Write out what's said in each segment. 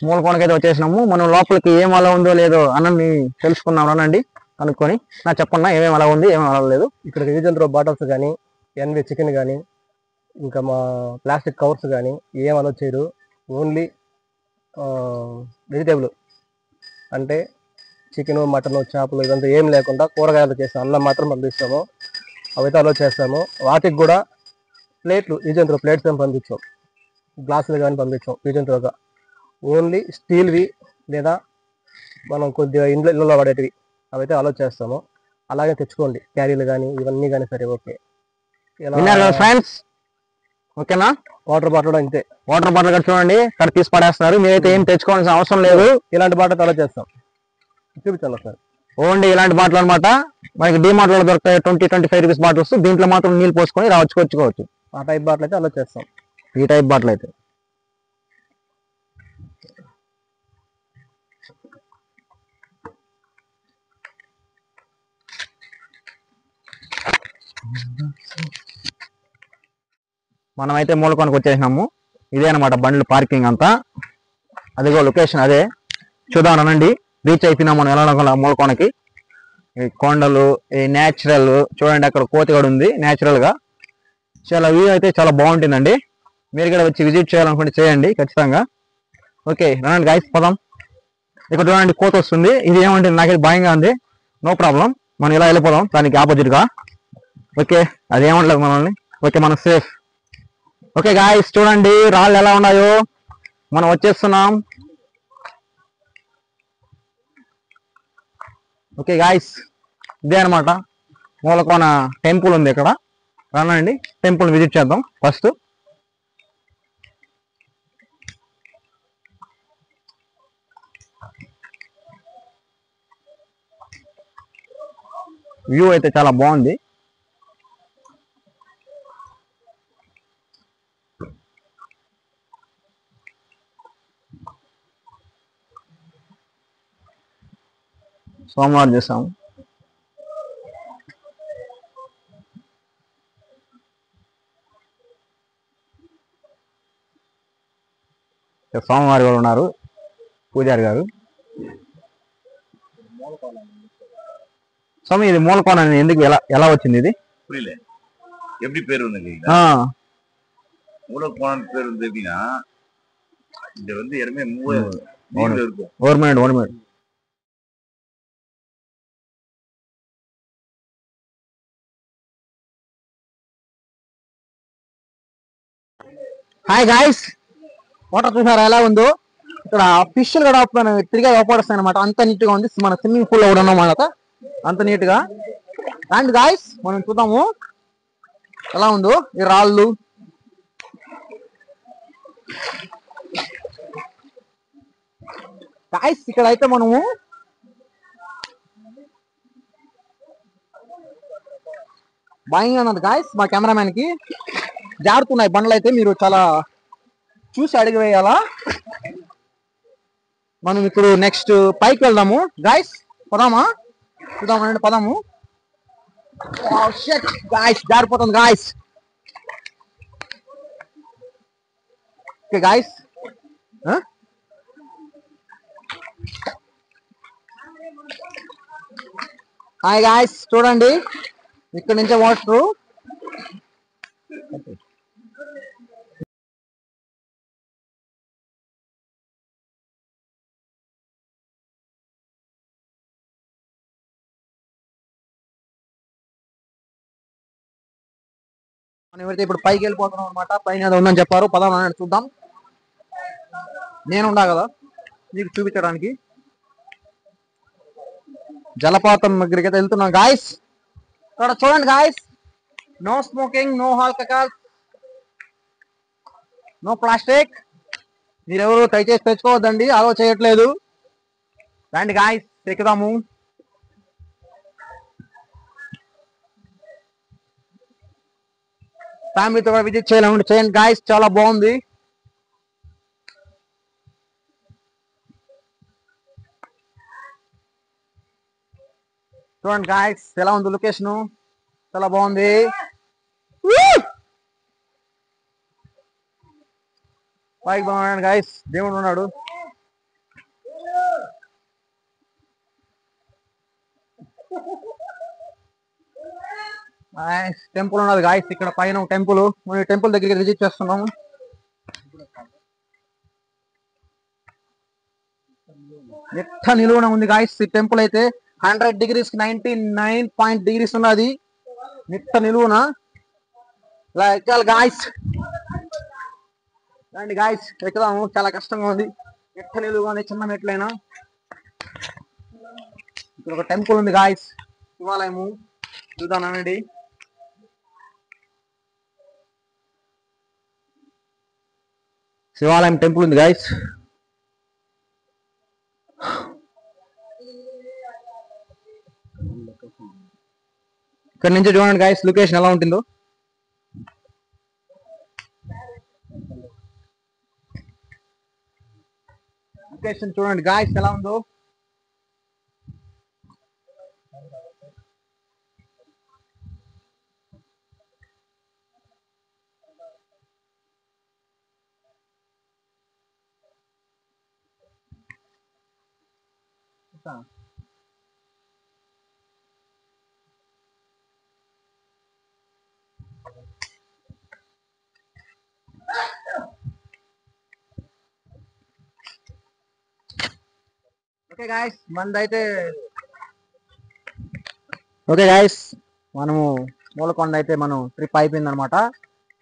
మూలకోనకి అయితే వచ్చేసినాము. మనం లోపలికి ఏం అలా ఉందో లేదో అన్నని తెలుసుకున్నాం రానండి కనుక్కొని. చెప్పన్నా ఏమేమి అలా ఉంది ఏమేమి అలా లేదు. ఇక్కడ రీజన్ బాటిల్స్ కానీ ఎన్వి చికెన్ కానీ ఇంకా మా ప్లాస్టిక్ కవర్స్ కానీ ఏం అలో చేయరు. ఓన్లీ వెజిటేబుల్ అంటే చికెను మటను చేపలు ఇదంతా ఏం లేకుండా కూరగాయలు చేస్తాం, అన్నం మాత్రం పంపిస్తాము. అవైతే అలో చేస్తాము. వాటికి కూడా ప్లేట్లు రీజన్ ప్లేట్స్ ఏం పంపించాం, గ్లాసులు కానీ పంపించాం రీజన్. ఓన్లీ స్టీల్వి లేదా మనం కొద్దిగా ఇళ్ళలో పడేటివి అవైతే అలో చేస్తాము. అలాగే తెచ్చుకోండి క్యారీలు కానీ ఇవన్నీ కానీ. సరే ఓకే ఫ్రెండ్స్, ఓకేనా. వాటర్ బాటిల్ కూడా అంతే. వాటర్ బాటిల్ కూడా చూడండి ఇక్కడ తీసి పడేస్తున్నారు. మీరైతే ఏం తెచ్చుకోవాల్సిన అవసరం లేదు. ఇలాంటి బాటిల్ అలో చేస్తాం. చూపించాను సార్. ఓన్లీ ఇలాంటి బాటిల్ అనమాట. మనకి డిమార్ట్ లో దొరుకుతాయి 20-25 రూపీస్ బాటిల్స్. దీంట్లో మాత్రం నీళ్ళు పోసుకొని వచ్చుకోవచ్చు. ఆ టైప్ బాటిల్ అయితే అలో చేస్తాం. ఈ టైప్ బాటిల్ అయితే మనమైతే మూలకోనకు వచ్చేసినాము. ఇదే అనమాట బండ్లు పార్కింగ్ అంతా. అదిగో లొకేషన్ అదే. చూద్దాం రండి. రీచ్ అయిపోయినాం మనం ఎలా మూలకోనకి. ఈ కొండలు, ఈ న్యాచురల్ చూడండి. అక్కడ కోతిగడ ఉంది న్యాచురల్ గా. చాలా వ్యూ అయితే చాలా బాగుంటుందండి. మీరు కూడా వచ్చి విజిట్ చేయాలనుకుంటే చేయండి ఖచ్చితంగా. ఓకే రండి గాయస్ పోదాం. ఇక్కడ చూడండి కోత వస్తుంది. ఇది ఏమంటే నాకైతే భయంగా ఉంది. నో ప్రాబ్లం, మనం ఇలా వెళ్ళిపోదాం దానికి ఆపోజిట్ గా. ఓకే అది ఏమంటలేదు మనల్ని. ఓకే మనం సేఫ్. ఓకే గాయస్ చూడండి రాళ్ళు ఎలా ఉన్నాయో. మనం వచ్చేస్తున్నాం. ఓకే గాయస్ ఇదే అనమాట మూలకోన టెంపుల్ ఉంది ఇక్కడ. రండి టెంపుల్ విజిట్ చేద్దాం ఫస్ట్. వ్యూ అయితే చాలా బాగుంది. సోమవారం చేసాం. స్వామివారి గారు ఉన్నారు, పూజారి గారు. స్వామి ఇది మూలకోన ఎందుకు ఎలా వచ్చింది ఇది? புரியல எப்படி பேர் வந்து மூலக்கோணம் பேர் வந்து எப்படின்னா இது வந்து இடமே இருக்கும். ஒரு மினிட். హాయ్ గాయస్, వాటర్ చూసారా ఎలా ఉందో. ఇక్కడ ఫిష్లు కూడా తిరిగి అవపడుస్తాయి అనమాట. అంత నీట్ గా ఉంది. మన స్విమ్మింగ్ పూల్ లో కూడా ఉన్నమాట అంత నీట్ గా. అండ్ గాయస్ మనం చూద్దాము ఎలా ఉందో ఈ రాళ్ళు. గాయస్ ఇక్కడ అయితే మనము భయంగా ఉన్నది గాయస్. మా కెమెరామ్యాన్ కి జారుతున్నాయి బండ్లు అయితే. మీరు చాలా చూసి అడిగి వేయాలా. మనం ఇప్పుడు నెక్స్ట్ పైకి వెళ్దాము గాయస్. పదామా చూద్దామండి పదాము. గాయస్ జారిపోతుంది guys. Okay guys hi guys చూడండి ఇక్కడ నుంచే వాటర్. మనం ఎవరైతే ఇప్పుడు పైకి వెళ్ళిపోతున్నాం అనమాట. పైన ఏదో ఉందని చెప్పారు. పదాం చూద్దాం. నేను ఉండా కదా మీకు చూపించడానికి. జలపాతం దగ్గరికి అయితే వెళ్తున్నాం గాయస్. ఇక్కడ చూడండి guys, no smoking, no alcohol, no plastic. మీరెవరు దయచేసి తెచ్చుకోవద్దండి, అలో చేయట్లేదు. రండి గాయస్ ఎక్కుదాము. ఫ్యామిలీతో కూడా విజిట్ చేయాలంటే చేయండి గాయస్, చాలా బాగుంది. చూడండి గాయస్ ఎలా ఉంది లొకేషన్. చాలా బాగుంది. పైకి బాగున్నాడు గాయస్. దేవుడు ఉన్నాడు. టెంపుల్ ఉన్నది గాయస్, ఇక్కడ పైన టెంపుల్. టెంపుల్ దగ్గరికి విజిట్ చేస్తున్నాము. నిట్ట నిలువున ఉంది గాయస్ ఈ టెంపుల్ అయితే. 100 degrees 99 degrees ఉన్నది నిట్ట నిలువున. ఇలా ఎక్కాలి గాయస్. రండి గాయస్ ఎక్కుదాము. చాలా కష్టంగా ఉంది. నిట్ట నిలువుగా ఉంది, చిన్న మెట్లైనా. ఇక్కడ ఒక టెంపుల్ ఉంది గాయస్, శివాలయము. చూద్దానండి. శివాలయం టెంపుల్ ఉంది గాయస్. ఇక్కడ నుంచి చూడండి గాయస్ లొకేషన్ ఎలా ఉంటుందో. లొకేషన్ చూడండి గాయస్ ఎలా ఉందో. ఓకే గాయస్ మనము మూలకొండ అయితే మనం ట్రిప్ అయిపోయింది అనమాట.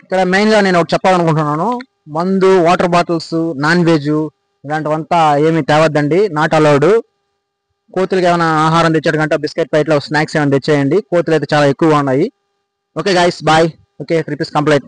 ఇక్కడ మెయిన్ గా నేను ఒకటి చెప్పాలనుకుంటున్నాను. మందు, వాటర్ బాటిల్స్, నాన్ వెజ్ ఇలాంటివంతా ఏమి తేవద్దండి, నాట్ అలౌడ్. కోతులకి ఏమైనా ఆహారం తెచ్చాడు కంటే బిస్కెట్ ప్యాకెట్లో స్నాక్స్ ఏమైనా తెచ్చేయండి. కోతులు అయితే చాలా ఎక్కువగా ఉన్నాయి. Okay guys bye. Okay trip is complete.